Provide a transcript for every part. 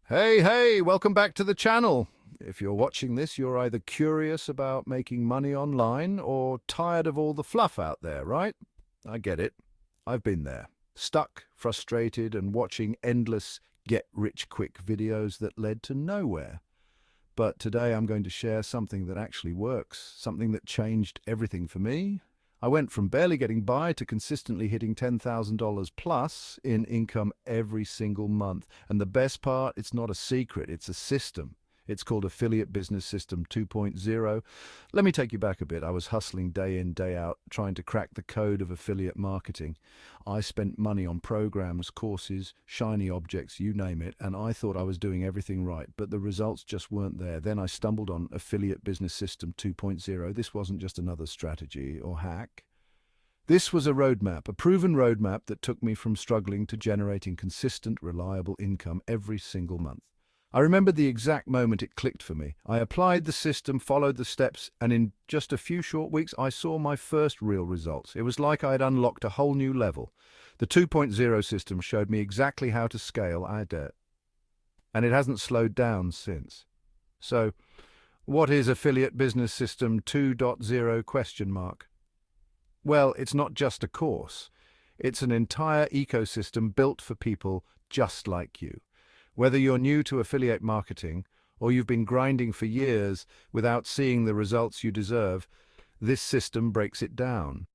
Hey, welcome back to the channel. If you're watching this, you're either curious about making money online or tired of all the fluff out there, right? I get it. I've been there. Stuck, frustrated, and watching endless get-rich-quick videos that led to nowhere. But today I'm going to share something that actually works, something that changed everything for me. I went from barely getting by to consistently hitting $10,000 plus in income every single month. And the best part, it's not a secret, it's a system. It's called Affiliate Business System 2.0. Let me take you back a bit. I was hustling day in, day out, trying to crack the code of affiliate marketing. I spent money on programs, courses, shiny objects, you name it, and I thought I was doing everything right, but the results just weren't there. Then I stumbled on Affiliate Business System 2.0. This wasn't just another strategy or hack. This was a roadmap, a proven roadmap that took me from struggling to generating consistent, reliable income every single month. I remember the exact moment it clicked for me. I applied the system, followed the steps, and in just a few short weeks, I saw my first real results. It was like I had unlocked a whole new level. The 2.0 system showed me exactly how to scale our debt, and it hasn't slowed down since. So, what is Affiliate Business System 2.0 question mark? Well, it's not just a course. It's an entire ecosystem built for people just like you. Whether you're new to affiliate marketing or you've been grinding for years without seeing the results you deserve, this system breaks it down.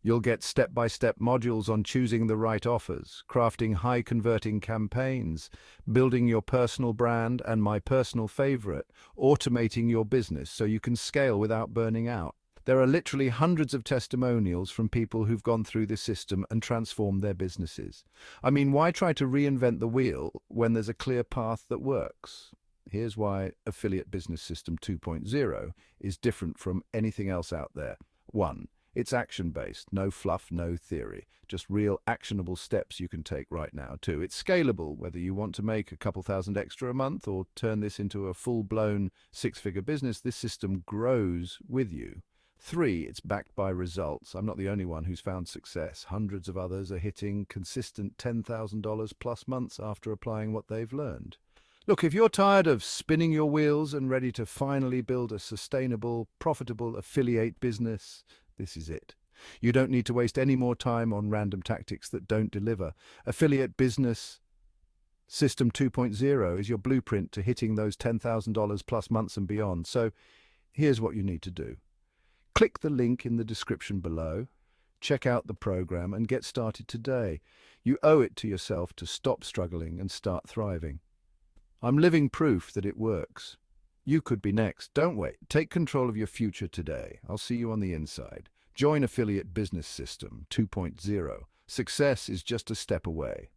You'll get step-by-step modules on choosing the right offers, crafting high-converting campaigns, building your personal brand, and my personal favorite, automating your business so you can scale without burning out. There are literally hundreds of testimonials from people who've gone through this system and transformed their businesses. I mean, why try to reinvent the wheel when there's a clear path that works? Here's why Affiliate Business System 2.0 is different from anything else out there. 1. It's action-based, no fluff, no theory, just real actionable steps you can take right now. 2. It's scalable, whether you want to make a couple thousand extra a month or turn this into a full-blown six-figure business, this system grows with you. 3, it's backed by results. I'm not the only one who's found success. Hundreds of others are hitting consistent $10,000 plus months after applying what they've learned. Look, if you're tired of spinning your wheels and ready to finally build a sustainable, profitable affiliate business, this is it. You don't need to waste any more time on random tactics that don't deliver. Affiliate Business System 2.0 is your blueprint to hitting those $10,000 plus months and beyond. So here's what you need to do. Click the link in the description below, check out the program, and get started today. You owe it to yourself to stop struggling and start thriving. I'm living proof that it works. You could be next. Don't wait. Take control of your future today. I'll see you on the inside. Join Affiliate Business System 2.0. Success is just a step away.